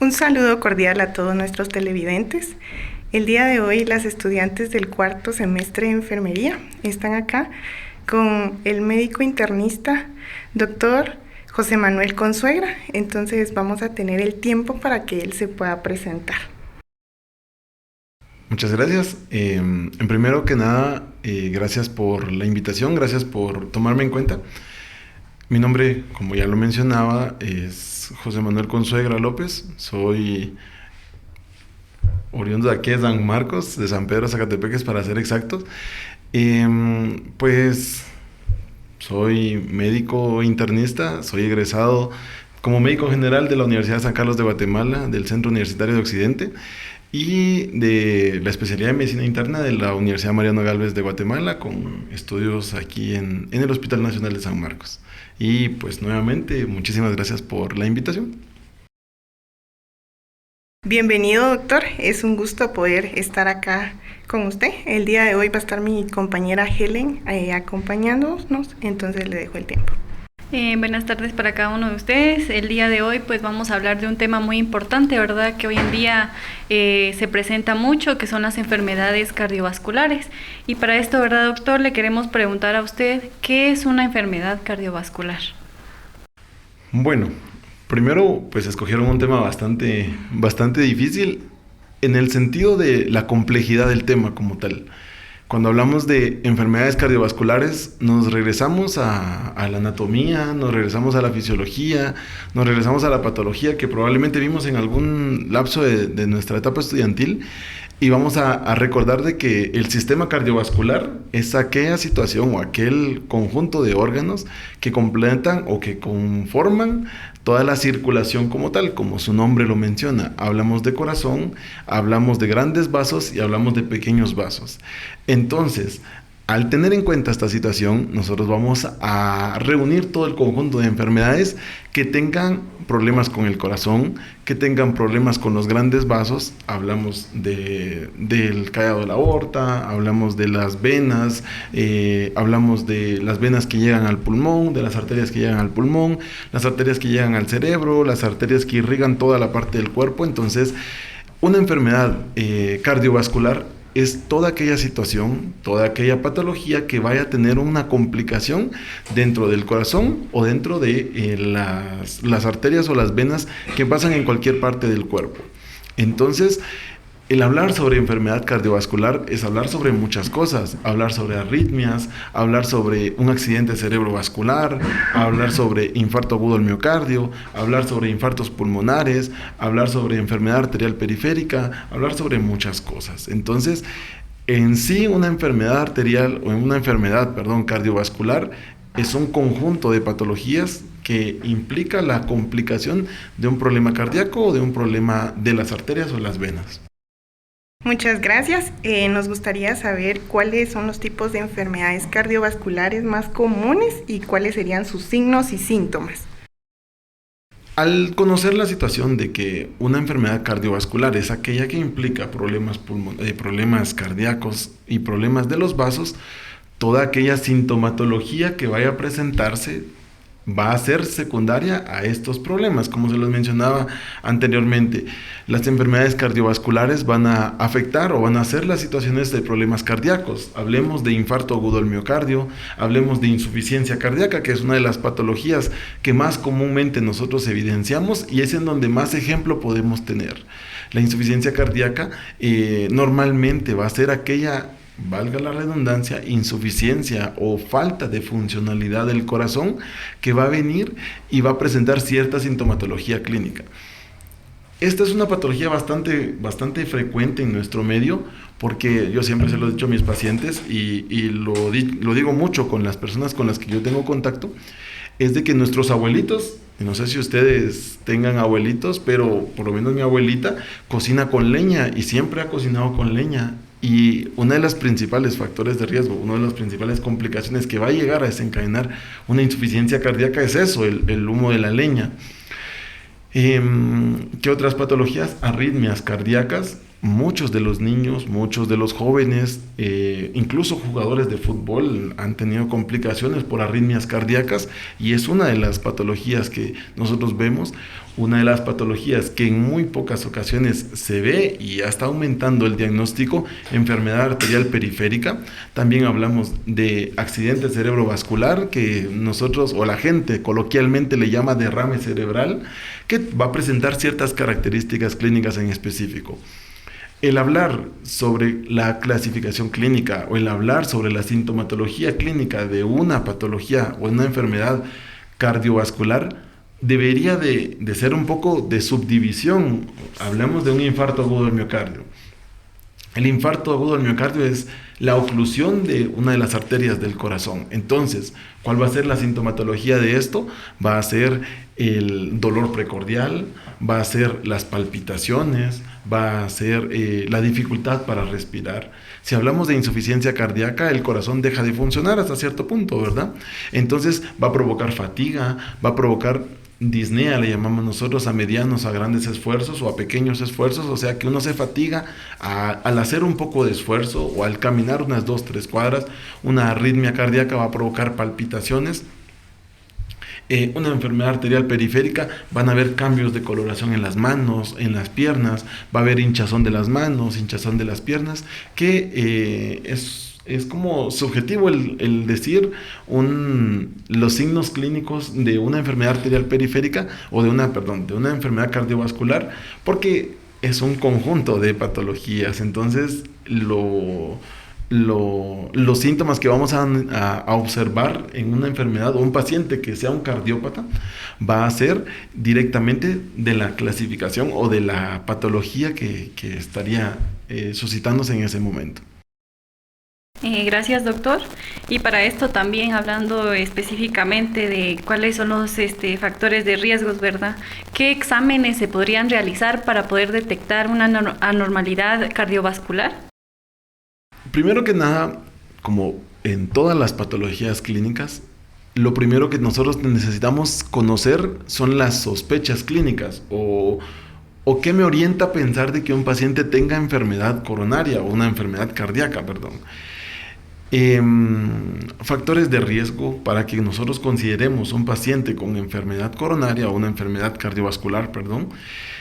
Un saludo cordial a todos nuestros televidentes. El día de hoy las estudiantes del cuarto semestre de enfermería están acá con el médico internista, doctor José Manuel Consuegra. Entonces vamos a tener el tiempo para que él se pueda presentar. Muchas gracias. En primero que nada, gracias por la invitación, gracias por tomarme en cuenta. Mi nombre, como ya lo mencionaba, es José Manuel Consuegra López. Soy oriundo de aquí de San Marcos, de San Pedro Zacatepeques para ser exactos. Pues soy médico internista, soy egresado como médico general de la Universidad de San Carlos de Guatemala, del Centro Universitario de Occidente, y de la especialidad de medicina interna de la Universidad Mariano Gálvez de Guatemala, con estudios aquí en el Hospital Nacional de San Marcos. Y pues nuevamente, muchísimas gracias por la invitación. Bienvenido, doctor. Es un gusto poder estar acá con usted. El día de hoy va a estar mi compañera Helen acompañándonos, entonces le dejo el tiempo. Buenas tardes para cada uno de ustedes. El día de hoy pues vamos a hablar de un tema muy importante, ¿verdad? Que hoy en día se presenta mucho, que son las enfermedades cardiovasculares. Y para esto, ¿verdad, doctor? Le queremos preguntar a usted, ¿qué es una enfermedad cardiovascular? Bueno, primero pues escogieron un tema bastante difícil en el sentido de la complejidad del tema como tal. Cuando hablamos de enfermedades cardiovasculares, nos regresamos a la anatomía, nos regresamos a la fisiología, nos regresamos a la patología que probablemente vimos en algún lapso de nuestra etapa estudiantil, y vamos a recordar de que el sistema cardiovascular es aquella situación o aquel conjunto de órganos que completan o que conforman toda la circulación como tal, como su nombre lo menciona. Hablamos de corazón, hablamos de grandes vasos y hablamos de pequeños vasos. Entonces, al tener en cuenta esta situación, nosotros vamos a reunir todo el conjunto de enfermedades que tengan problemas con el corazón, que tengan problemas con los grandes vasos. Hablamos del callado de la aorta, hablamos de las venas, hablamos de las venas que llegan al pulmón, de las arterias que llegan al pulmón, las arterias que llegan al cerebro, las arterias que irrigan toda la parte del cuerpo. Entonces, una enfermedad cardiovascular es toda aquella situación, toda aquella patología que vaya a tener una complicación dentro del corazón o dentro de las arterias o las venas que pasan en cualquier parte del cuerpo. Entonces, el hablar sobre enfermedad cardiovascular es hablar sobre muchas cosas, hablar sobre arritmias, hablar sobre un accidente cerebrovascular, hablar sobre infarto agudo del miocardio, hablar sobre infartos pulmonares, hablar sobre enfermedad arterial periférica, hablar sobre muchas cosas. Entonces, en sí una enfermedad cardiovascular es un conjunto de patologías que implica la complicación de un problema cardíaco o de un problema de las arterias o las venas. Muchas gracias. Nos gustaría saber cuáles son los tipos de enfermedades cardiovasculares más comunes y cuáles serían sus signos y síntomas. Al conocer la situación de que una enfermedad cardiovascular es aquella que implica problemas cardíacos y problemas de los vasos, toda aquella sintomatología que vaya a presentarse va a ser secundaria a estos problemas. Como se los mencionaba anteriormente, las enfermedades cardiovasculares van a afectar o van a hacer las situaciones de problemas cardíacos. Hablemos de infarto agudo del miocardio, hablemos de insuficiencia cardíaca, que es una de las patologías que más comúnmente nosotros evidenciamos y es en donde más ejemplo podemos tener. La insuficiencia cardíaca normalmente va a ser aquella valga la redundancia, insuficiencia o falta de funcionalidad del corazón que va a venir y va a presentar cierta sintomatología clínica. Esta es una patología bastante frecuente en nuestro medio, porque yo siempre se lo he dicho a mis pacientes y lo digo mucho con las personas con las que yo tengo contacto, es de que nuestros abuelitos, no sé si ustedes tengan abuelitos, pero por lo menos mi abuelita cocina con leña y siempre ha cocinado con leña. Y uno de los principales factores de riesgo, una de las principales complicaciones que va a llegar a desencadenar una insuficiencia cardíaca es eso, el humo de la leña. ¿Qué otras patologías? Arritmias cardíacas. Muchos de los niños, muchos de los jóvenes, incluso jugadores de fútbol han tenido complicaciones por arritmias cardíacas, y es una de las patologías que nosotros vemos, una de las patologías que en muy pocas ocasiones se ve y ya está aumentando el diagnóstico: enfermedad arterial periférica. También hablamos de accidente cerebrovascular, que nosotros o la gente coloquialmente le llama derrame cerebral, que va a presentar ciertas características clínicas en específico. El hablar sobre la clasificación clínica o el hablar sobre la sintomatología clínica de una patología o una enfermedad cardiovascular debería de ser un poco de subdivisión. Hablamos de un infarto agudo del miocardio. El infarto agudo del miocardio es la oclusión de una de las arterias del corazón. Entonces, ¿cuál va a ser la sintomatología de esto? Va a ser el dolor precordial, va a ser las palpitaciones, va a ser la dificultad para respirar. Si hablamos de insuficiencia cardíaca, el corazón deja de funcionar hasta cierto punto, ¿verdad? Entonces va a provocar fatiga, va a provocar disnea, le llamamos nosotros, a medianos, a grandes esfuerzos o a pequeños esfuerzos, o sea que uno se fatiga al hacer un poco de esfuerzo o al caminar unas 2-3 cuadras. Una arritmia cardíaca va a provocar palpitaciones. Una enfermedad arterial periférica, van a haber cambios de coloración en las manos, en las piernas, va a haber hinchazón de las manos, hinchazón de las piernas, que es como subjetivo el decir los signos clínicos de una enfermedad arterial periférica o de una enfermedad cardiovascular, porque es un conjunto de patologías. Entonces los síntomas que vamos a observar en una enfermedad o un paciente que sea un cardiópata va a ser directamente de la clasificación o de la patología que estaría suscitándose en ese momento. Gracias, doctor. Y para esto también, hablando específicamente de cuáles son los factores de riesgos, ¿verdad? ¿Qué exámenes se podrían realizar para poder detectar una anormalidad cardiovascular? Primero que nada, como en todas las patologías clínicas, lo primero que nosotros necesitamos conocer son las sospechas clínicas o qué me orienta a pensar de que un paciente tenga enfermedad coronaria o una enfermedad cardíaca, perdón. Factores de riesgo para que nosotros consideremos un paciente con enfermedad coronaria o una enfermedad cardiovascular, perdón.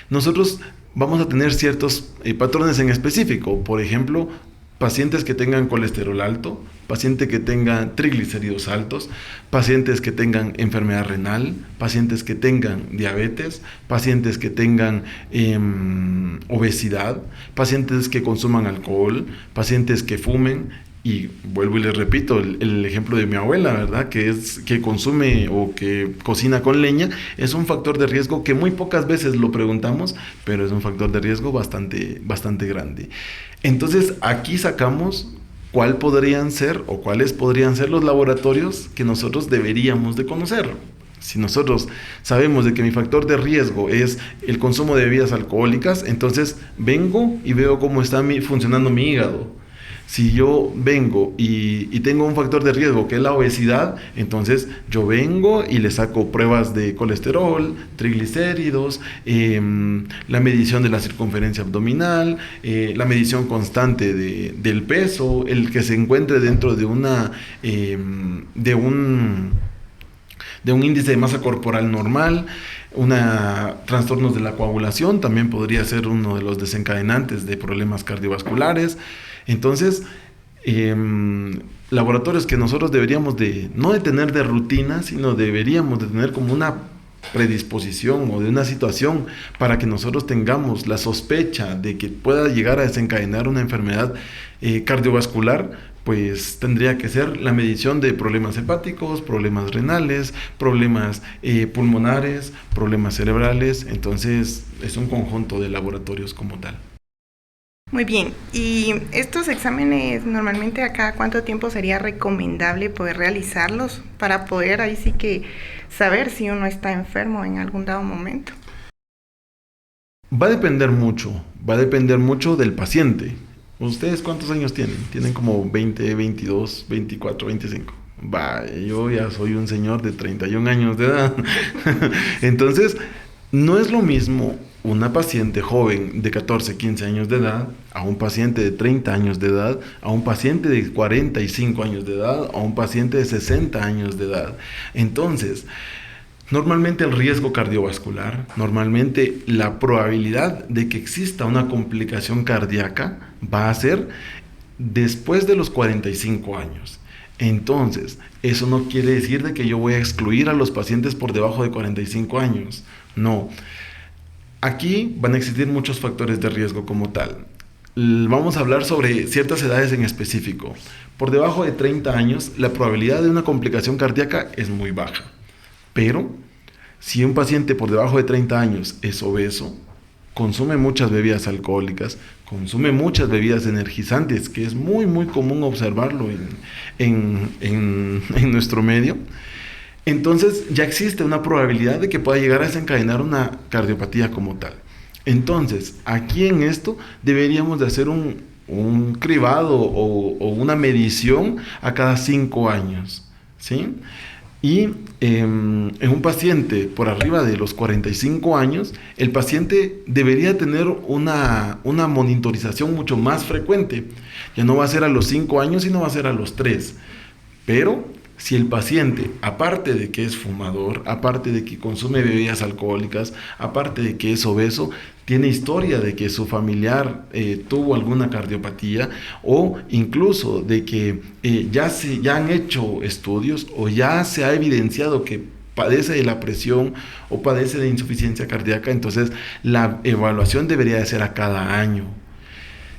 Nosotros vamos a tener ciertos patrones en específico. Por ejemplo, pacientes que tengan colesterol alto, pacientes que tengan triglicéridos altos, pacientes que tengan enfermedad renal, pacientes que tengan diabetes, pacientes que tengan obesidad, pacientes que consuman alcohol, pacientes que fumen. Y vuelvo y les repito, el ejemplo de mi abuela, ¿verdad? Que consume o que cocina con leña, es un factor de riesgo que muy pocas veces lo preguntamos, pero es un factor de riesgo bastante grande. Entonces, aquí sacamos cuáles podrían ser los laboratorios que nosotros deberíamos de conocer. Si nosotros sabemos de que mi factor de riesgo es el consumo de bebidas alcohólicas, entonces vengo y veo cómo está funcionando mi hígado. Si yo vengo y tengo un factor de riesgo que es la obesidad, entonces yo vengo y le saco pruebas de colesterol, triglicéridos, la medición de la circunferencia abdominal, la medición constante del peso, el que se encuentre dentro de un índice de masa corporal normal. Trastornos de la coagulación también podría ser uno de los desencadenantes de problemas cardiovasculares. Entonces, laboratorios que nosotros deberíamos no de tener de rutina, sino deberíamos de tener como una predisposición o de una situación para que nosotros tengamos la sospecha de que pueda llegar a desencadenar una enfermedad cardiovascular, pues tendría que ser la medición de problemas hepáticos, problemas renales, problemas pulmonares, problemas cerebrales. Entonces es un conjunto de laboratorios como tal. Muy bien, y estos exámenes normalmente a cada cuánto tiempo sería recomendable poder realizarlos para poder ahí sí que saber si uno está enfermo en algún dado momento. Va a depender mucho del paciente. ¿Ustedes cuántos años tienen? Tienen como 20, 22, 24, 25. Yo ya soy un señor de 31 años de edad. Entonces, no es lo mismo una paciente joven de 14, 15 años de edad, a un paciente de 30 años de edad, a un paciente de 45 años de edad, a un paciente de 60 años de edad. Entonces, normalmente el riesgo cardiovascular, normalmente la probabilidad de que exista una complicación cardíaca va a ser después de los 45 años. Entonces, eso no quiere decir de que yo voy a excluir a los pacientes por debajo de 45 años. No. Aquí van a existir muchos factores de riesgo como tal. Vamos a hablar sobre ciertas edades en específico. Por debajo de 30 años, la probabilidad de una complicación cardíaca es muy baja. Pero, si un paciente por debajo de 30 años es obeso, consume muchas bebidas alcohólicas, consume muchas bebidas energizantes, que es muy común observarlo en nuestro medio, entonces ya existe una probabilidad de que pueda llegar a desencadenar una cardiopatía como tal. Entonces, aquí en esto deberíamos de hacer un cribado o una medición a cada 5 años, ¿sí? Y en un paciente por arriba de los 45 años, el paciente debería tener una monitorización mucho más frecuente. Ya no va a ser a los 5 años, sino va a ser a los 3. Pero si el paciente, aparte de que es fumador, aparte de que consume bebidas alcohólicas, aparte de que es obeso, tiene historia de que su familiar tuvo alguna cardiopatía, o incluso de que ya han hecho estudios o ya se ha evidenciado que padece de la presión o padece de insuficiencia cardíaca, entonces la evaluación debería de ser a cada año.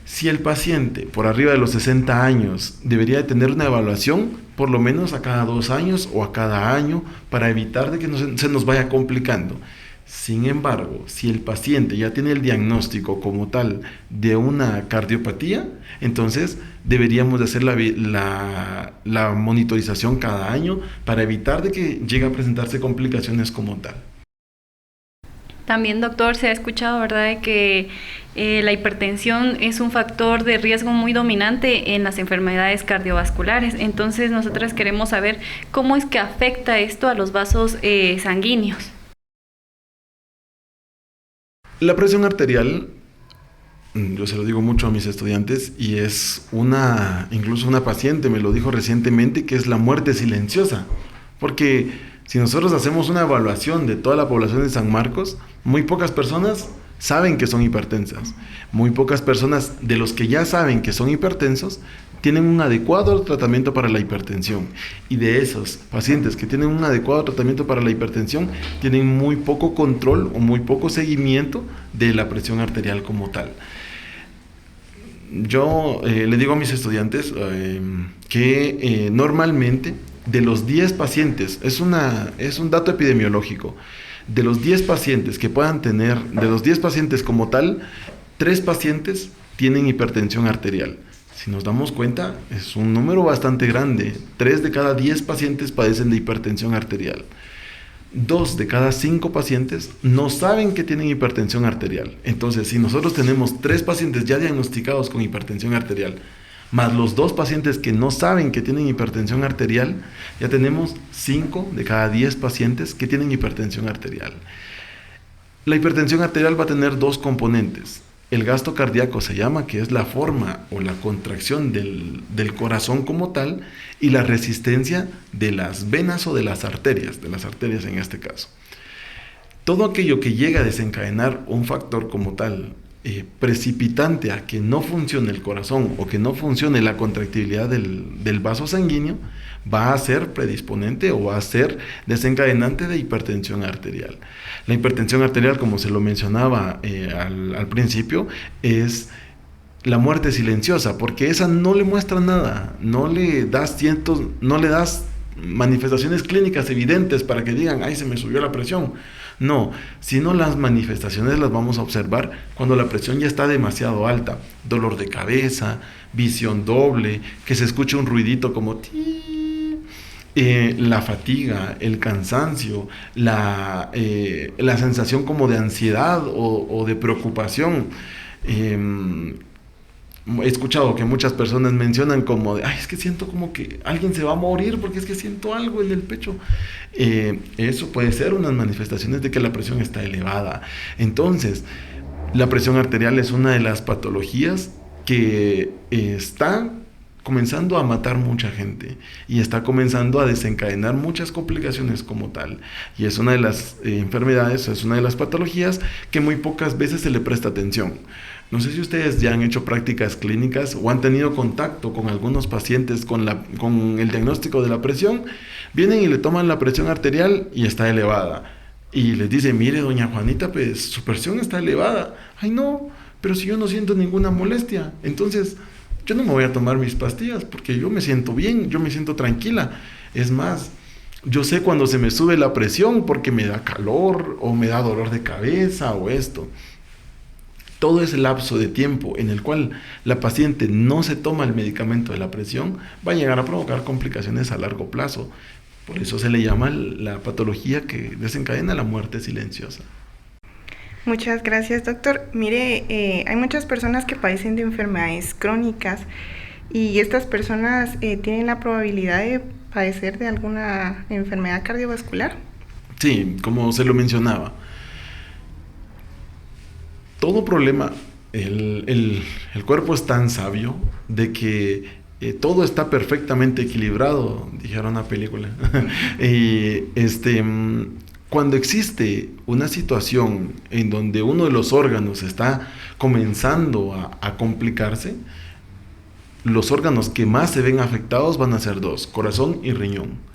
Si el paciente por arriba de los 60 años debería de tener una evaluación por lo menos a cada 2 años o a cada año para evitar de que se nos vaya complicando. Sin embargo, si el paciente ya tiene el diagnóstico como tal de una cardiopatía, entonces deberíamos de hacer la monitorización cada año para evitar de que llegue a presentarse complicaciones como tal. También, doctor, se ha escuchado, ¿verdad?, de que la hipertensión es un factor de riesgo muy dominante en las enfermedades cardiovasculares. Entonces, nosotras queremos saber cómo es que afecta esto a los vasos sanguíneos. La presión arterial, yo se lo digo mucho a mis estudiantes, y es incluso una paciente me lo dijo recientemente, que es la muerte silenciosa. Porque si nosotros hacemos una evaluación de toda la población de San Marcos, muy pocas personas saben que son hipertensas. Muy pocas personas de los que ya saben que son hipertensos tienen un adecuado tratamiento para la hipertensión. Y de esos pacientes que tienen un adecuado tratamiento para la hipertensión, tienen muy poco control o muy poco seguimiento de la presión arterial como tal. Yo le digo a mis estudiantes que normalmente de los 10 pacientes, es un dato epidemiológico, de los 10 pacientes que puedan tener, de los 10 pacientes como tal, 3 pacientes tienen hipertensión arterial. Si nos damos cuenta, es un número bastante grande. 3 de cada 10 pacientes padecen de hipertensión arterial. 2 de cada 5 pacientes no saben que tienen hipertensión arterial. Entonces, si nosotros tenemos 3 pacientes ya diagnosticados con hipertensión arterial, más los 2 pacientes que no saben que tienen hipertensión arterial, ya tenemos 5 de cada 10 pacientes que tienen hipertensión arterial. La hipertensión arterial va a tener 2 componentes. El gasto cardíaco se llama, que es la forma o la contracción del corazón como tal, y la resistencia de las venas o de las arterias en este caso. Todo aquello que llega a desencadenar un factor como tal, precipitante a que no funcione el corazón o que no funcione la contractibilidad del vaso sanguíneo, va a ser predisponente o va a ser desencadenante de hipertensión arterial. La hipertensión arterial, como se lo mencionaba al principio, es la muerte silenciosa, porque esa no le muestra nada, no le das manifestaciones clínicas evidentes para que digan, ay, se me subió la presión. No, sino las manifestaciones las vamos a observar cuando la presión ya está demasiado alta. Dolor de cabeza, visión doble, que se escuche un ruidito como ti, la fatiga, el cansancio, la sensación como de ansiedad o de preocupación. He escuchado que muchas personas mencionan como de, ay, es que siento como que alguien se va a morir porque es que siento algo en el pecho. Eso puede ser unas manifestaciones de que la presión está elevada. Entonces, la presión arterial es una de las patologías que está comenzando a matar mucha gente y está comenzando a desencadenar muchas complicaciones como tal. Y es una de las enfermedades, es una de las patologías que muy pocas veces se le presta atención. No sé si ustedes ya han hecho prácticas clínicas o han tenido contacto con algunos pacientes con el diagnóstico de la presión. Vienen y le toman la presión arterial y está elevada. Y les dicen, mire, doña Juanita, pues su presión está elevada. Ay, no, pero si yo no siento ninguna molestia, entonces yo no me voy a tomar mis pastillas porque yo me siento bien, yo me siento tranquila. Es más, yo sé cuando se me sube la presión porque me da calor o me da dolor de cabeza o esto. Todo ese lapso de tiempo en el cual la paciente no se toma el medicamento de la presión va a llegar a provocar complicaciones a largo plazo. Por eso se le llama la patología que desencadena la muerte silenciosa. Muchas gracias, doctor. Mire, hay muchas personas que padecen de enfermedades crónicas y estas personas tienen la probabilidad de padecer de alguna enfermedad cardiovascular. Sí, como se lo mencionaba. Todo problema, el cuerpo es tan sabio de que todo está perfectamente equilibrado, dijera una película. Y cuando existe una situación en donde uno de los órganos está comenzando a complicarse, los órganos que más se ven afectados van a ser dos, corazón y riñón.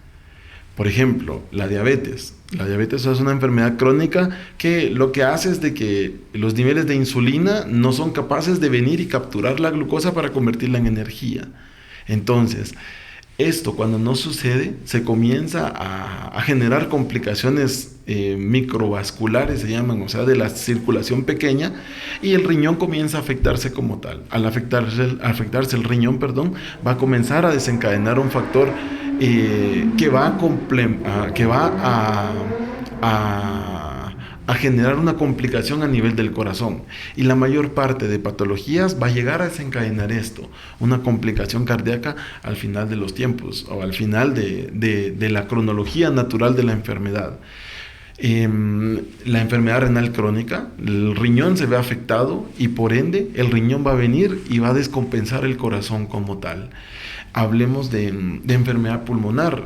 Por ejemplo, la diabetes. La diabetes es una enfermedad crónica que lo que hace es de que los niveles de insulina no son capaces de venir y capturar la glucosa para convertirla en energía. Entonces, esto cuando no sucede, se comienza a generar complicaciones microvasculares, se llaman, o sea, de la circulación pequeña, y el riñón comienza a afectarse como tal. Al afectarse el riñón, va a comenzar a desencadenar un factor que va a generar una complicación a nivel del corazón. Y la mayor parte de patologías va a llegar a desencadenar esto, una complicación cardíaca al final de los tiempos o al final de la cronología natural de la enfermedad. La enfermedad renal crónica, el riñón se ve afectado y por ende el riñón va a venir y va a descompensar el corazón como tal. Hablemos de enfermedad pulmonar.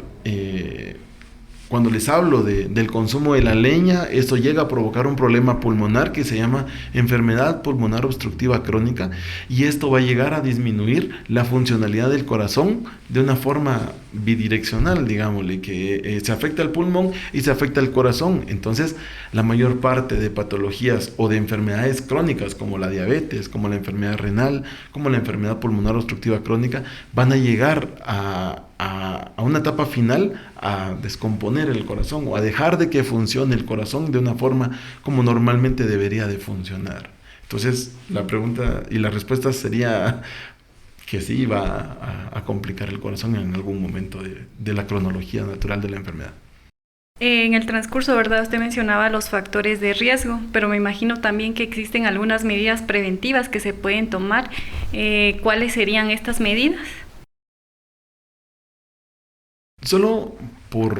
Cuando les hablo del consumo de la leña, esto llega a provocar un problema pulmonar que se llama enfermedad pulmonar obstructiva crónica, y esto va a llegar a disminuir la funcionalidad del corazón de una forma bidireccional, digámosle, que se afecta al pulmón y se afecta al corazón. Entonces, la mayor parte de patologías o de enfermedades crónicas como la diabetes, como la enfermedad renal, como la enfermedad pulmonar obstructiva crónica, van a llegar a una etapa final a descomponer el corazón o a dejar de que funcione el corazón de una forma como normalmente debería de funcionar. Entonces, la pregunta y la respuesta sería que sí va a complicar el corazón en algún momento de la cronología natural de la enfermedad. En el transcurso, ¿verdad? Usted mencionaba los factores de riesgo, pero me imagino también que existen algunas medidas preventivas que se pueden tomar. ¿Cuáles serían estas medidas? Solo por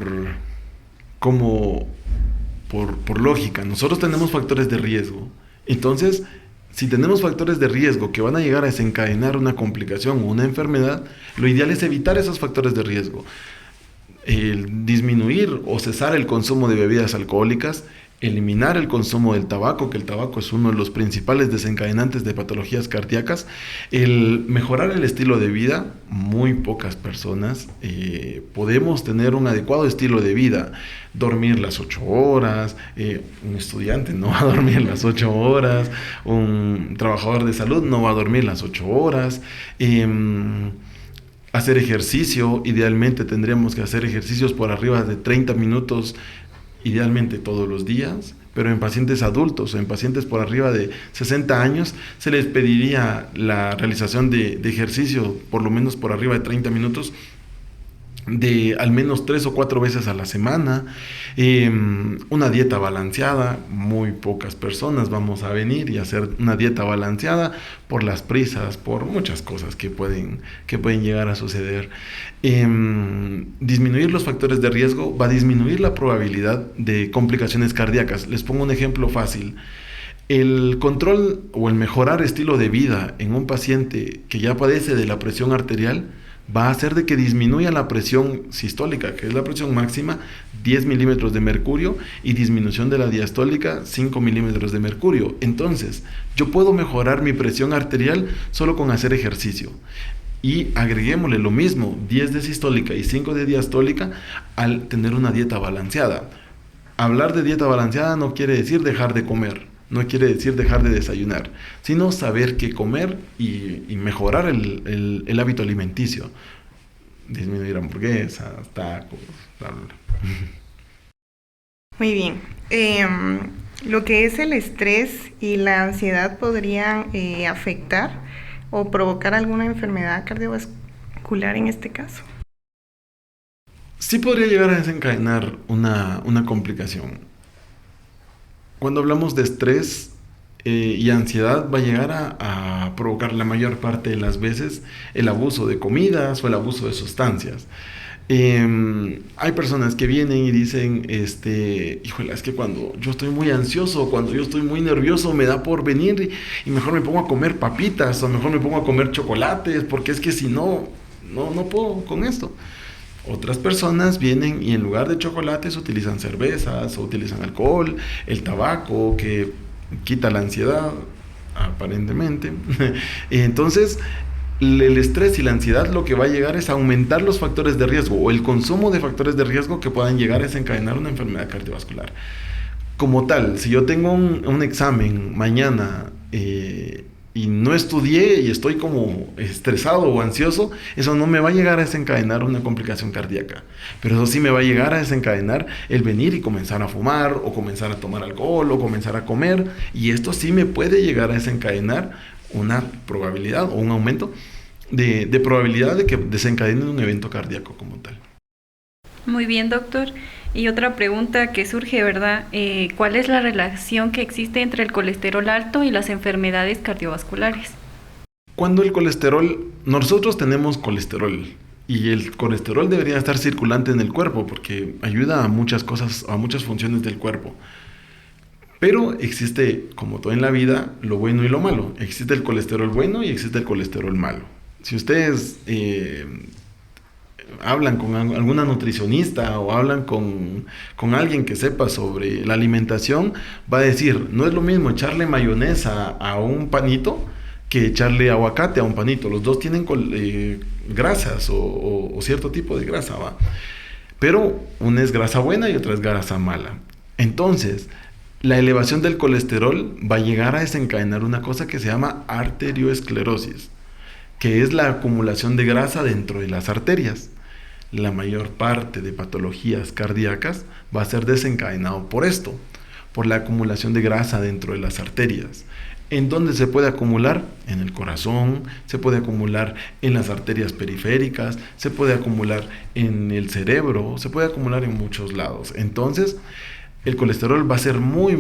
lógica, nosotros tenemos factores de riesgo. Entonces, si tenemos factores de riesgo que van a llegar a desencadenar una complicación o una enfermedad, lo ideal es evitar esos factores de riesgo. El disminuir o cesar el consumo de bebidas alcohólicas, eliminar el consumo del tabaco, que el tabaco es uno de los principales desencadenantes de patologías cardíacas, el mejorar el estilo de vida. Muy pocas personas podemos tener un adecuado estilo de vida, dormir las 8 horas, un estudiante no va a dormir las 8 horas, un trabajador de salud no va a dormir las 8 horas, hacer ejercicio. Idealmente tendríamos que hacer ejercicios por arriba de 30 minutos, idealmente todos los días, pero en pacientes adultos o en pacientes por arriba de 60 años se les pediría la realización de ejercicio por lo menos por arriba de 30 minutos, de al menos 3 o 4 veces a la semana, una dieta balanceada. Muy pocas personas vamos a venir y hacer una dieta balanceada por las prisas, por muchas cosas que pueden llegar a suceder. Disminuir los factores de riesgo va a disminuir la probabilidad de complicaciones cardíacas. Les pongo un ejemplo fácil. El control o el mejorar estilo de vida en un paciente que ya padece de la presión arterial va a hacer de que disminuya la presión sistólica, que es la presión máxima, 10 milímetros de mercurio, y disminución de la diastólica, 5 milímetros de mercurio. Entonces, yo puedo mejorar mi presión arterial solo con hacer ejercicio. Y agreguémosle lo mismo, 10 de sistólica y 5 de diastólica, al tener una dieta balanceada. Hablar de dieta balanceada no quiere decir dejar de comer, no quiere decir dejar de desayunar, sino saber qué comer y mejorar el hábito alimenticio. Disminuir hamburguesas, tacos, bla, bla, bla. Muy bien. Lo que es el estrés y la ansiedad podrían afectar o provocar alguna enfermedad cardiovascular en este caso. Sí podría llegar a desencadenar una complicación. Cuando hablamos de estrés y ansiedad, va a llegar a provocar la mayor parte de las veces el abuso de comidas o el abuso de sustancias. Hay personas que vienen y dicen, híjole, es que cuando yo estoy muy ansioso, cuando yo estoy muy nervioso, me da por venir y mejor me pongo a comer papitas o mejor me pongo a comer chocolates, porque es que si no puedo con esto. Otras personas vienen y en lugar de chocolates utilizan cervezas o utilizan alcohol, el tabaco que quita la ansiedad, aparentemente. Entonces, el estrés y la ansiedad lo que va a llegar es a aumentar los factores de riesgo o el consumo de factores de riesgo que puedan llegar a desencadenar una enfermedad cardiovascular. Como tal, si yo tengo un examen mañana y no estudié y estoy como estresado o ansioso, eso no me va a llegar a desencadenar una complicación cardíaca. Pero eso sí me va a llegar a desencadenar el venir y comenzar a fumar o comenzar a tomar alcohol o comenzar a comer. Y esto sí me puede llegar a desencadenar una probabilidad o un aumento de probabilidad de que desencadene un evento cardíaco como tal. Muy bien, doctor. Y otra pregunta que surge, ¿verdad? ¿Cuál es la relación que existe entre el colesterol alto y las enfermedades cardiovasculares? Cuando el colesterol, nosotros tenemos colesterol y el colesterol debería estar circulante en el cuerpo porque ayuda a muchas cosas, a muchas funciones del cuerpo. Pero existe, como todo en la vida, lo bueno y lo malo. Existe el colesterol bueno y existe el colesterol malo. Si ustedes hablan con alguna nutricionista o hablan con alguien que sepa sobre la alimentación, va a decir, no es lo mismo echarle mayonesa a un panito que echarle aguacate a un panito. Los dos tienen grasas o cierto tipo de grasa, ¿va? Pero una es grasa buena y otra es grasa mala. Entonces, la elevación del colesterol va a llegar a desencadenar una cosa que se llama arterioesclerosis, que es la acumulación de grasa dentro de las arterias. La mayor parte de patologías cardíacas va a ser desencadenado por esto, por la acumulación de grasa dentro de las arterias. ¿En dónde se puede acumular? En el corazón, se puede acumular en las arterias periféricas, se puede acumular en el cerebro, se puede acumular en muchos lados. Entonces, el colesterol va a ser muy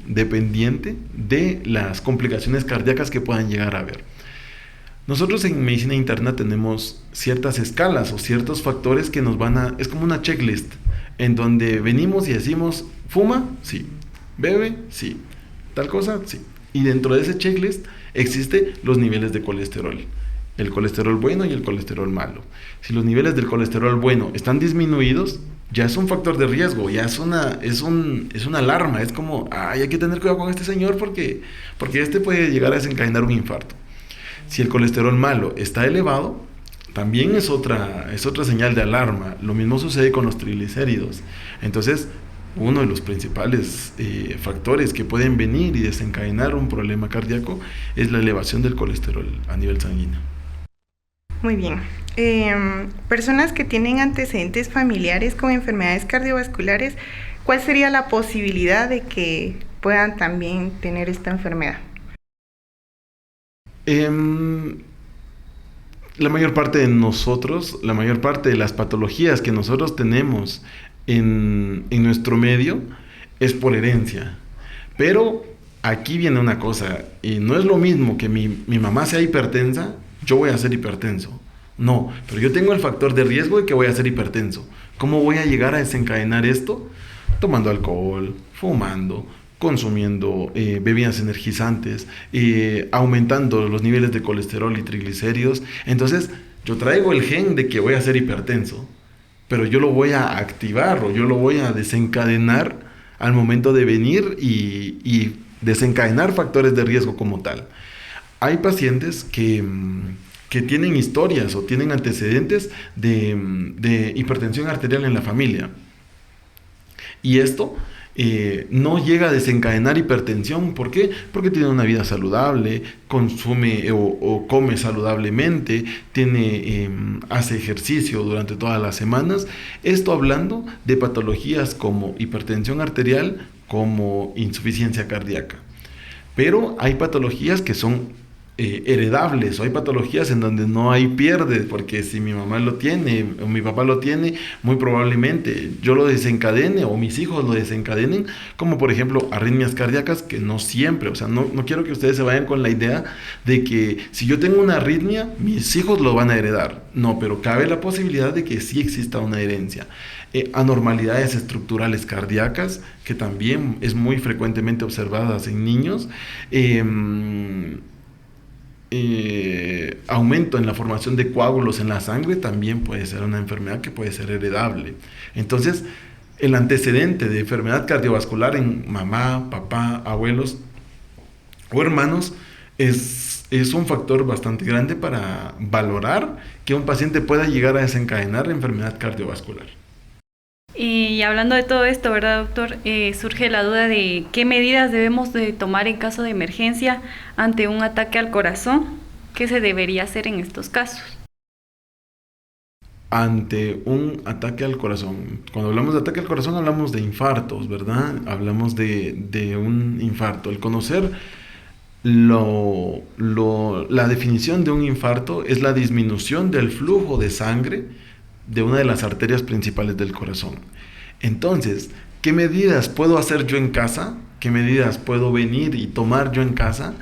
dependiente de las complicaciones cardíacas que puedan llegar a haber. Nosotros en medicina interna tenemos ciertas escalas o ciertos factores que nos van a... Es como una checklist en donde venimos y decimos, ¿fuma? Sí. ¿Bebe? Sí. ¿Tal cosa? Sí. Y dentro de ese checklist existen los niveles de colesterol. El colesterol bueno y el colesterol malo. Si los niveles del colesterol bueno están disminuidos, ya es un factor de riesgo, ya es una alarma, es como, ay, hay que tener cuidado con este señor porque este puede llegar a desencadenar un infarto. Si el colesterol malo está elevado, también es otra señal de alarma. Lo mismo sucede con los triglicéridos. Entonces, uno de los principales factores que pueden venir y desencadenar un problema cardíaco es la elevación del colesterol a nivel sanguíneo. Muy bien. Personas que tienen antecedentes familiares con enfermedades cardiovasculares, ¿cuál sería la posibilidad de que puedan también tener esta enfermedad? La mayor parte de nosotros, la mayor parte de las patologías que nosotros tenemos en nuestro medio es por herencia. Pero aquí viene una cosa, y no es lo mismo que mi mamá sea hipertensa, yo voy a ser hipertenso. No, pero yo tengo el factor de riesgo de que voy a ser hipertenso. ¿Cómo voy a llegar a desencadenar esto? Tomando alcohol, fumando, consumiendo bebidas energizantes, aumentando los niveles de colesterol y triglicéridos. Entonces, yo traigo el gen de que voy a ser hipertenso, pero yo lo voy a activar o yo lo voy a desencadenar al momento de venir y desencadenar factores de riesgo como tal. Hay pacientes que tienen historias o tienen antecedentes de hipertensión arterial en la familia. Y esto no llega a desencadenar hipertensión. ¿Por qué? Porque tiene una vida saludable, consume o come saludablemente, hace ejercicio durante todas las semanas. Esto hablando de patologías como hipertensión arterial, como insuficiencia cardíaca. Pero hay patologías que son heredables, o hay patologías en donde no hay pierde, porque si mi mamá lo tiene o mi papá lo tiene, muy probablemente yo lo desencadene o mis hijos lo desencadenen, como por ejemplo arritmias cardíacas, que no siempre, o sea, no quiero que ustedes se vayan con la idea de que si yo tengo una arritmia, mis hijos lo van a heredar. No, pero cabe la posibilidad de que sí exista una herencia. Anormalidades estructurales cardíacas, que también es muy frecuentemente observadas en niños. Aumento en la formación de coágulos en la sangre también puede ser una enfermedad que puede ser heredable. Entonces, el antecedente de enfermedad cardiovascular en mamá, papá, abuelos o hermanos es un factor bastante grande para valorar que un paciente pueda llegar a desencadenar enfermedad cardiovascular. Y hablando de todo esto, ¿verdad, doctor? Surge la duda de qué medidas debemos de tomar en caso de emergencia ante un ataque al corazón. ¿Qué se debería hacer en estos casos? Ante un ataque al corazón, cuando hablamos de ataque al corazón hablamos de infartos, ¿verdad? Hablamos de un infarto. El conocer la definición de un infarto es la disminución del flujo de sangre de una de las arterias principales del corazón. Entonces, ¿qué medidas puedo hacer yo en casa? ¿Qué medidas puedo venir y tomar yo en casa?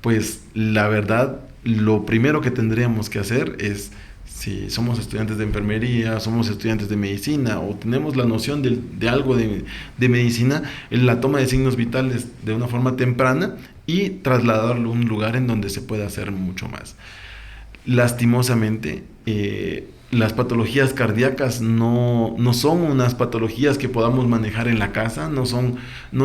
Pues la verdad, lo primero que tendríamos que hacer es, si somos estudiantes de enfermería, somos estudiantes de medicina o tenemos la noción de algo de medicina, la toma de signos vitales de una forma temprana y trasladarlo a un lugar en donde se pueda hacer mucho más. Lastimosamente, las patologías cardíacas no son unas patologías que podamos manejar en la casa, no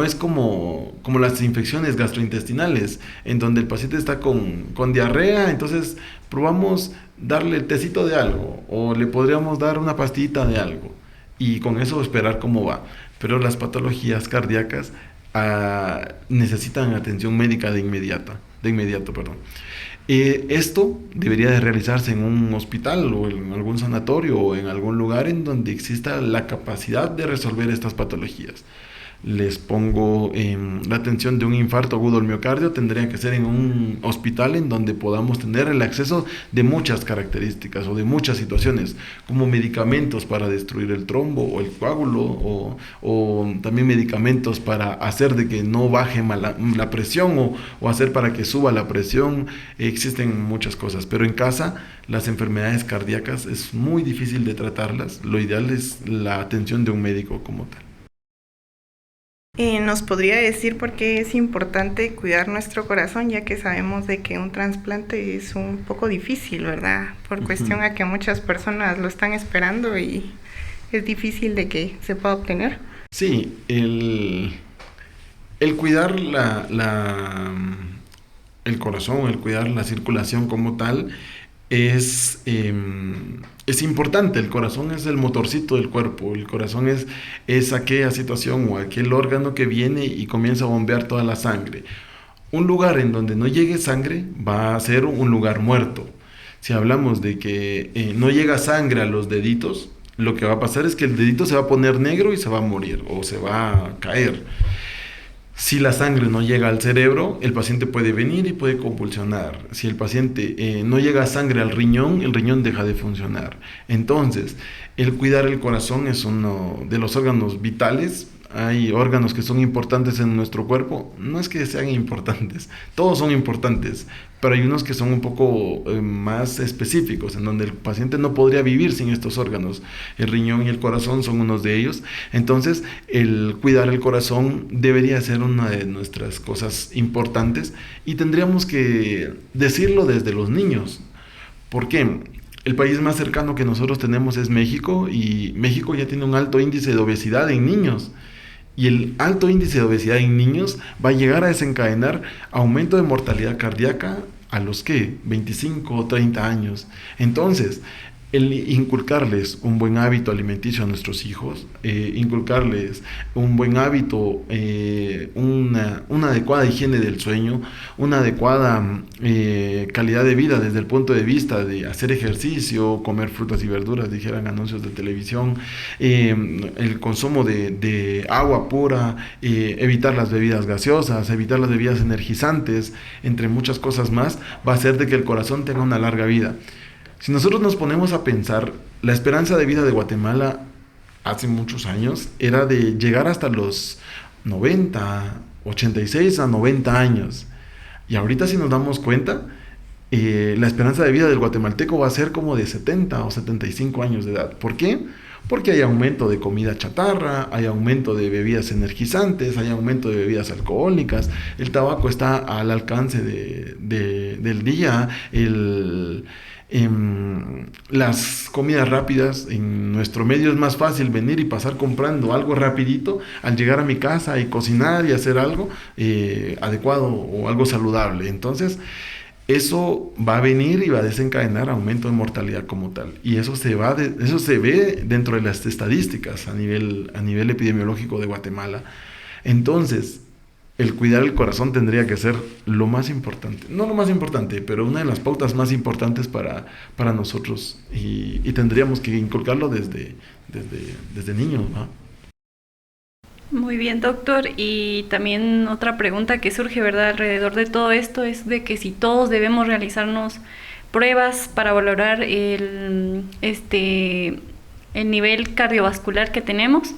es como las infecciones gastrointestinales, en donde el paciente está con diarrea, entonces probamos darle el tecito de algo, o le podríamos dar una pastillita de algo, y con eso esperar cómo va. Pero las patologías cardíacas necesitan atención médica de inmediato. Esto debería de realizarse en un hospital o en algún sanatorio o en algún lugar en donde exista la capacidad de resolver estas patologías. Les pongo la atención de un infarto agudo al miocardio, tendría que ser en un hospital en donde podamos tener el acceso de muchas características o de muchas situaciones, como medicamentos para destruir el trombo o el coágulo, o también medicamentos para hacer de que no baje la presión o hacer para que suba la presión. Existen muchas cosas, pero en casa las enfermedades cardíacas es muy difícil de tratarlas. Lo ideal es la atención de un médico como tal. ¿Nos podría decir por qué es importante cuidar nuestro corazón, ya que sabemos de que un trasplante es un poco difícil, ¿verdad? Por cuestión a que muchas personas lo están esperando y es difícil de que se pueda obtener. Sí, el cuidar el corazón, el cuidar la circulación como tal, es importante. El corazón es el motorcito del cuerpo. El corazón es aquella situación o aquel órgano que viene y comienza a bombear toda la sangre. Un lugar en donde no llegue sangre va a ser un lugar muerto. Si hablamos de que no llega sangre a los deditos, lo que va a pasar es que el dedito se va a poner negro y se va a morir o se va a caer. Si la sangre no llega al cerebro, el paciente puede venir y puede convulsionar. Si el paciente no llega sangre al riñón, el riñón deja de funcionar. Entonces, el cuidar el corazón es uno de los órganos vitales. Hay órganos que son importantes en nuestro cuerpo. No es que sean importantes, todos son importantes, pero hay unos que son un poco más específicos, en donde el paciente no podría vivir sin estos órganos. El riñón y el corazón son unos de ellos. Entonces, el cuidar el corazón debería ser una de nuestras cosas importantes y tendríamos que decirlo desde los niños. ¿Por qué? El país más cercano que nosotros tenemos es México, y México ya tiene un alto índice de obesidad en niños. Y el alto índice de obesidad en niños va a llegar a desencadenar aumento de mortalidad cardíaca a los que 25 o 30 años. Entonces, el inculcarles un buen hábito alimenticio a nuestros hijos, inculcarles un buen hábito, una adecuada higiene del sueño, una adecuada calidad de vida desde el punto de vista de hacer ejercicio, comer frutas y verduras, dijeran anuncios de televisión, el consumo de agua pura, evitar las bebidas gaseosas, evitar las bebidas energizantes, entre muchas cosas más, va a hacer de que el corazón tenga una larga vida. Si nosotros nos ponemos a pensar, la esperanza de vida de Guatemala hace muchos años era de llegar hasta los 90, 86 a 90 años. Y ahorita, si nos damos cuenta, la esperanza de vida del guatemalteco va a ser como de 70 o 75 años de edad. ¿Por qué? Porque hay aumento de comida chatarra, hay aumento de bebidas energizantes, hay aumento de bebidas alcohólicas, el tabaco está al alcance del día, las comidas rápidas. En nuestro medio es más fácil venir y pasar comprando algo rapidito al llegar a mi casa y cocinar y hacer algo adecuado o algo saludable. Entonces, eso va a venir y va a desencadenar aumento de mortalidad como tal. Y eso se ve dentro de las estadísticas a nivel epidemiológico de Guatemala. Entonces, el cuidar el corazón tendría que ser lo más importante. No lo más importante, pero una de las pautas más importantes para nosotros. Y tendríamos que inculcarlo desde niños, ¿no? Muy bien, doctor. Y también otra pregunta que surge, ¿verdad?, alrededor de todo esto es de que si todos debemos realizarnos pruebas para valorar el nivel cardiovascular que tenemos.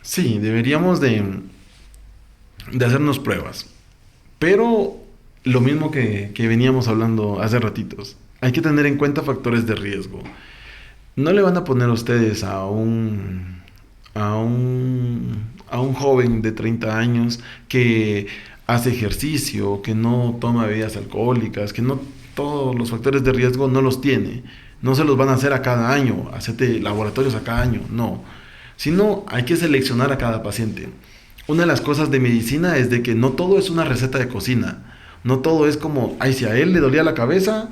Sí, deberíamos de hacernos pruebas. Pero lo mismo que veníamos hablando hace ratitos, hay que tener en cuenta factores de riesgo. No le van a poner a ustedes a un joven de 30 años que hace ejercicio, que no toma bebidas alcohólicas, que no, todos los factores de riesgo no los tiene. No se los van a hacer a cada año, hacerte laboratorios a cada año, no. Sino hay que seleccionar a cada paciente. Una de las cosas de medicina es de que no todo es una receta de cocina. No todo es como, si a él le dolía la cabeza,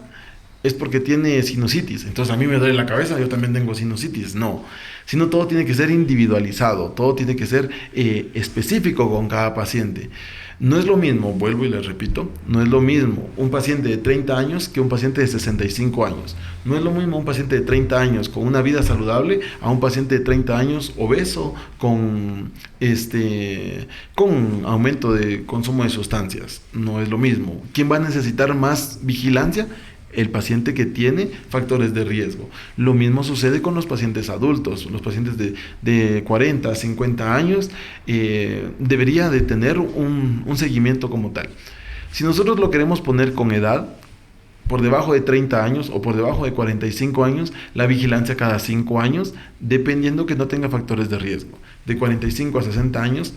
es porque tiene sinusitis. Entonces a mí me duele la cabeza, yo también tengo sinusitis. No. Sino todo tiene que ser individualizado, todo tiene que ser específico con cada paciente. No es lo mismo, vuelvo y les repito, no es lo mismo un paciente de 30 años que un paciente de 65 años. No es lo mismo un paciente de 30 años con una vida saludable a un paciente de 30 años obeso con aumento de consumo de sustancias. No es lo mismo. ¿Quién va a necesitar más vigilancia? El paciente que tiene factores de riesgo. Lo mismo sucede con los pacientes adultos. Los pacientes de 40 a 50 años debería de tener un seguimiento como tal. Si nosotros lo queremos poner con edad, por debajo de 30 años o por debajo de 45 años, la vigilancia cada 5 años, dependiendo que no tenga factores de riesgo. De 45 a 60 años,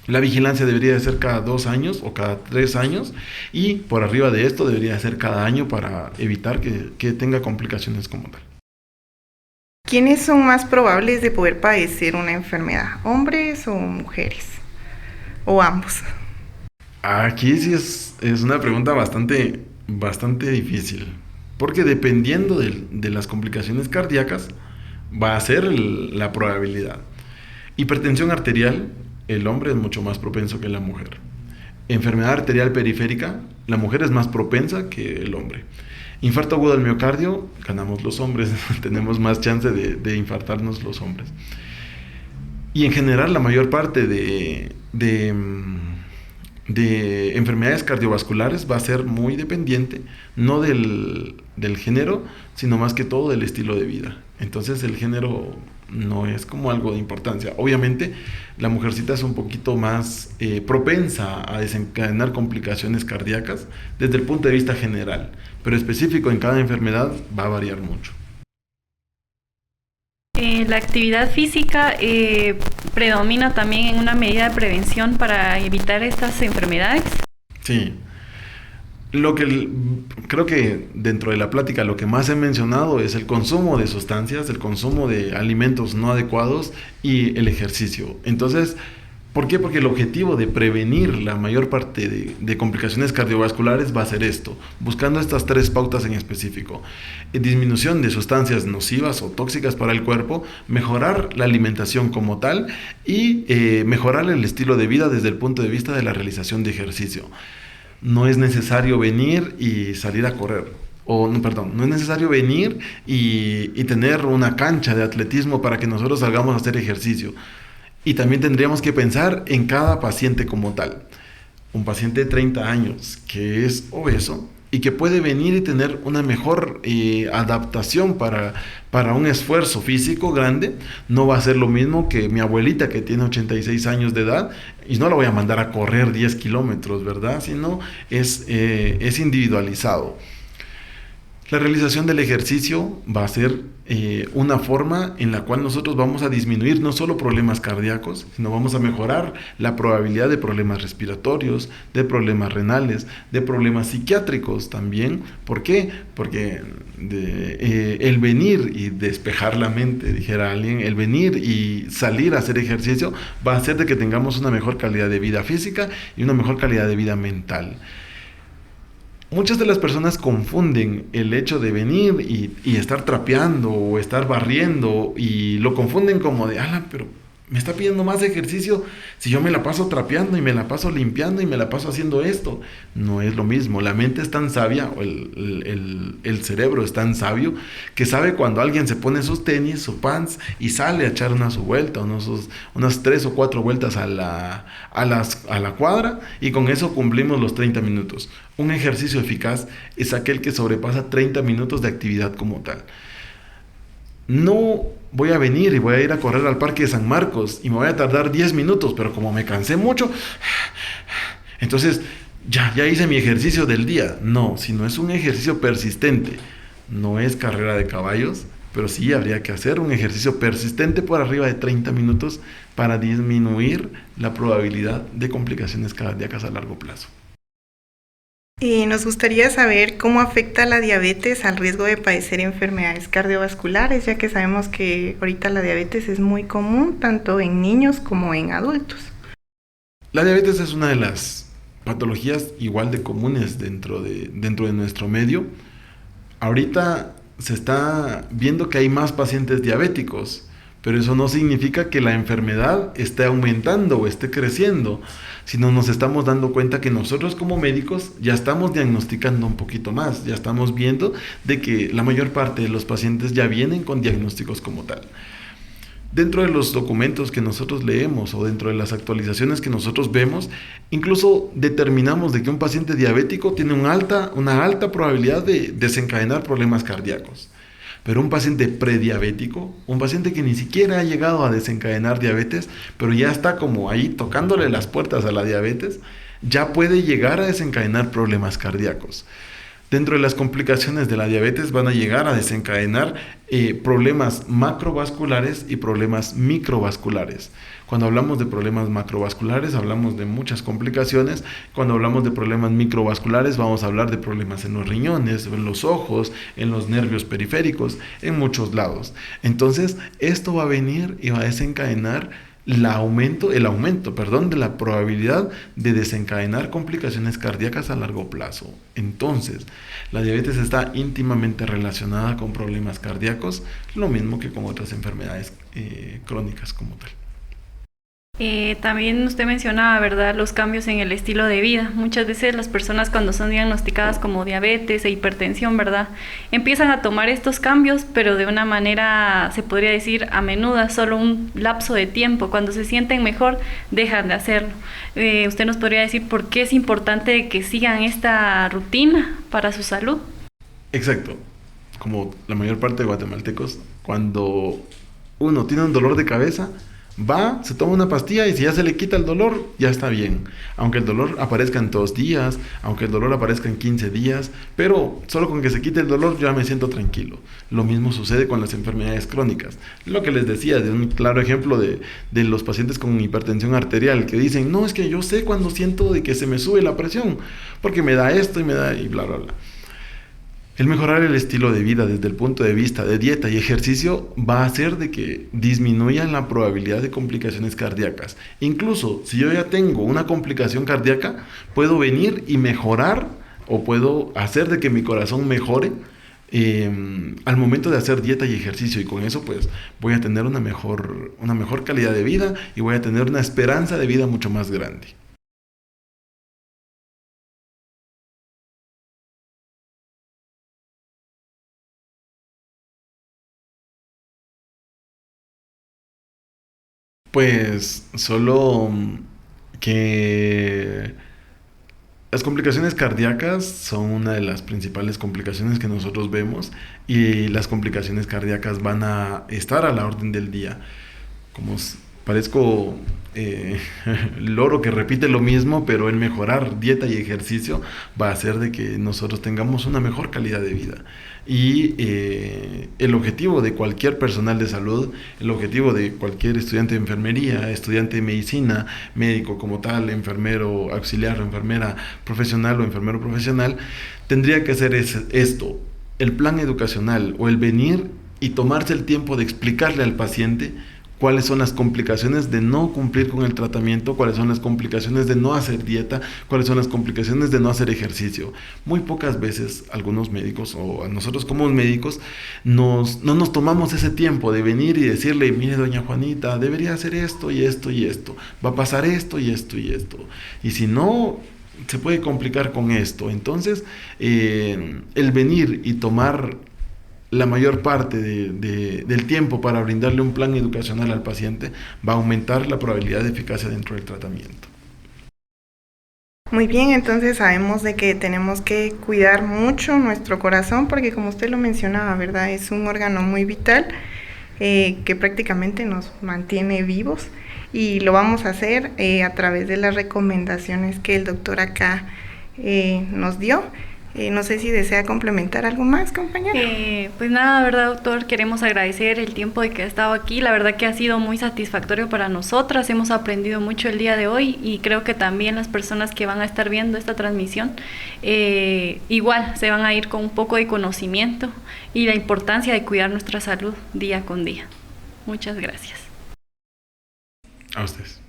la vigilancia debería de ser cada 2 años o cada 3 años, y por arriba de esto debería de ser cada año para evitar que tenga complicaciones como tal. ¿Quiénes son más probables de poder padecer una enfermedad? ¿Hombres o mujeres? ¿O ambos? Aquí sí es una pregunta bastante difícil, porque dependiendo de las complicaciones cardíacas va a ser la probabilidad. Hipertensión arterial, el hombre es mucho más propenso que la mujer. Enfermedad arterial periférica, la mujer es más propensa que el hombre. Infarto agudo del miocardio, ganamos los hombres, tenemos más chance de infartarnos los hombres. Y en general la mayor parte de enfermedades cardiovasculares va a ser muy dependiente, no del género, sino más que todo del estilo de vida. Entonces el género no es como algo de importancia. Obviamente la mujercita es un poquito más propensa a desencadenar complicaciones cardíacas desde el punto de vista general, pero específico en cada enfermedad va a variar mucho. La actividad física predomina también en una medida de prevención para evitar estas enfermedades. Sí. Creo que dentro de la plática lo que más he mencionado es el consumo de sustancias, el consumo de alimentos no adecuados y el ejercicio. Entonces, ¿por qué? Porque el objetivo de prevenir la mayor parte de complicaciones cardiovasculares va a ser esto, buscando estas 3 pautas en específico. Disminución de sustancias nocivas o tóxicas para el cuerpo, mejorar la alimentación como tal y mejorar el estilo de vida desde el punto de vista de la realización de ejercicio. No es necesario venir y salir a correr. No es necesario venir y tener una cancha de atletismo para que nosotros salgamos a hacer ejercicio. Y también tendríamos que pensar en cada paciente como tal. Un paciente de 30 años que es obeso y que puede venir y tener una mejor adaptación para un esfuerzo físico grande, no va a ser lo mismo que mi abuelita que tiene 86 años de edad, y no la voy a mandar a correr 10 kilómetros, ¿verdad? Sino es individualizado. La realización del ejercicio va a ser una forma en la cual nosotros vamos a disminuir no solo problemas cardíacos, sino vamos a mejorar la probabilidad de problemas respiratorios, de problemas renales, de problemas psiquiátricos también. ¿Por qué? Porque el venir y despejar la mente, dijera alguien, el venir y salir a hacer ejercicio va a hacer de que tengamos una mejor calidad de vida física y una mejor calidad de vida mental. Muchas de las personas confunden el hecho de venir y estar trapeando o estar barriendo y lo confunden como de, pero me está pidiendo más ejercicio si yo me la paso trapeando y me la paso limpiando y me la paso haciendo esto. No es lo mismo. La mente es tan sabia, o el cerebro es tan sabio, que sabe cuando alguien se pone sus tenis, su pants y sale a echar su vuelta, unas 3 o 4 vueltas a la cuadra, y con eso cumplimos los 30 minutos. Un ejercicio eficaz es aquel que sobrepasa 30 minutos de actividad como tal. No voy a venir y voy a ir a correr al Parque de San Marcos y me voy a tardar 10 minutos, pero como me cansé mucho, entonces ya hice mi ejercicio del día. No, si no es un ejercicio persistente, no es carrera de caballos, pero sí habría que hacer un ejercicio persistente por arriba de 30 minutos para disminuir la probabilidad de complicaciones cardíacas a largo plazo. Nos gustaría saber cómo afecta la diabetes al riesgo de padecer enfermedades cardiovasculares, ya que sabemos que ahorita la diabetes es muy común tanto en niños como en adultos. La diabetes es una de las patologías igual de comunes dentro de nuestro medio. Ahorita se está viendo que hay más pacientes diabéticos, pero eso no significa que la enfermedad esté aumentando o esté creciendo, sino nos estamos dando cuenta que nosotros como médicos ya estamos diagnosticando un poquito más, ya estamos viendo de que la mayor parte de los pacientes ya vienen con diagnósticos como tal. Dentro de los documentos que nosotros leemos o dentro de las actualizaciones que nosotros vemos, incluso determinamos de que un paciente diabético tiene una alta probabilidad de desencadenar problemas cardíacos. Pero un paciente prediabético, un paciente que ni siquiera ha llegado a desencadenar diabetes, pero ya está como ahí tocándole las puertas a la diabetes, ya puede llegar a desencadenar problemas cardíacos. Dentro de las complicaciones de la diabetes van a llegar a desencadenar problemas macrovasculares y problemas microvasculares. Cuando hablamos de problemas macrovasculares hablamos de muchas complicaciones. Cuando hablamos de problemas microvasculares vamos a hablar de problemas en los riñones, en los ojos, en los nervios periféricos, en muchos lados. Entonces esto va a venir y va a desencadenar el aumento, de la probabilidad de desencadenar complicaciones cardíacas a largo plazo. Entonces, la diabetes está íntimamente relacionada con problemas cardíacos, lo mismo que con otras enfermedades crónicas como tal. También usted mencionaba, ¿verdad?, los cambios en el estilo de vida. Muchas veces las personas cuando son diagnosticadas como diabetes e hipertensión, ¿verdad?, empiezan a tomar estos cambios, pero de una manera, se podría decir, a menuda, solo un lapso de tiempo. Cuando se sienten mejor, dejan de hacerlo. ¿Usted nos podría decir por qué es importante que sigan esta rutina para su salud? Exacto. Como la mayor parte de guatemaltecos, cuando uno tiene un dolor de cabeza, va, se toma una pastilla y si ya se le quita el dolor, ya está bien. Aunque el dolor aparezca en 2 días, aunque el dolor aparezca en 15 días, pero solo con que se quite el dolor ya me siento tranquilo. Lo mismo sucede con las enfermedades crónicas. Lo que les decía, de un claro ejemplo de los pacientes con hipertensión arterial, que dicen, no, es que yo sé cuando siento de que se me sube la presión, porque me da esto y me da y bla, bla, bla. El mejorar el estilo de vida desde el punto de vista de dieta y ejercicio va a hacer de que disminuya la probabilidad de complicaciones cardíacas. Incluso si yo ya tengo una complicación cardíaca, puedo venir y mejorar o puedo hacer de que mi corazón mejore al momento de hacer dieta y ejercicio, y con eso pues voy a tener una mejor calidad de vida y voy a tener una esperanza de vida mucho más grande. Pues solo que las complicaciones cardíacas son una de las principales complicaciones que nosotros vemos, y las complicaciones cardíacas van a estar a la orden del día. Parezco loro que repite lo mismo, pero el mejorar dieta y ejercicio va a hacer de que nosotros tengamos una mejor calidad de vida. Y el objetivo de cualquier personal de salud, el objetivo de cualquier estudiante de enfermería, estudiante de medicina, médico como tal, enfermero auxiliar o enfermera profesional o enfermero profesional, tendría que hacer esto: el plan educacional o el venir y tomarse el tiempo de explicarle al paciente cuáles son las complicaciones de no cumplir con el tratamiento, cuáles son las complicaciones de no hacer dieta, cuáles son las complicaciones de no hacer ejercicio. Muy pocas veces algunos médicos, o a nosotros como médicos, no nos tomamos ese tiempo de venir y decirle, mire doña Juanita, debería hacer esto y esto y esto, va a pasar esto y esto y esto, y si no, se puede complicar con esto. Entonces, el venir y tomar la mayor parte del tiempo para brindarle un plan educacional al paciente va a aumentar la probabilidad de eficacia dentro del tratamiento. Muy bien, entonces sabemos de que tenemos que cuidar mucho nuestro corazón, porque como usted lo mencionaba, ¿verdad?, es un órgano muy vital que prácticamente nos mantiene vivos, y lo vamos a hacer a través de las recomendaciones que el doctor acá nos dio. No sé si desea complementar algo más, compañero. Pues nada, ¿verdad, doctor? Queremos agradecer el tiempo de que ha estado aquí. La verdad que ha sido muy satisfactorio para nosotras. Hemos aprendido mucho el día de hoy, y creo que también las personas que van a estar viendo esta transmisión igual se van a ir con un poco de conocimiento y la importancia de cuidar nuestra salud día con día. Muchas gracias. A ustedes.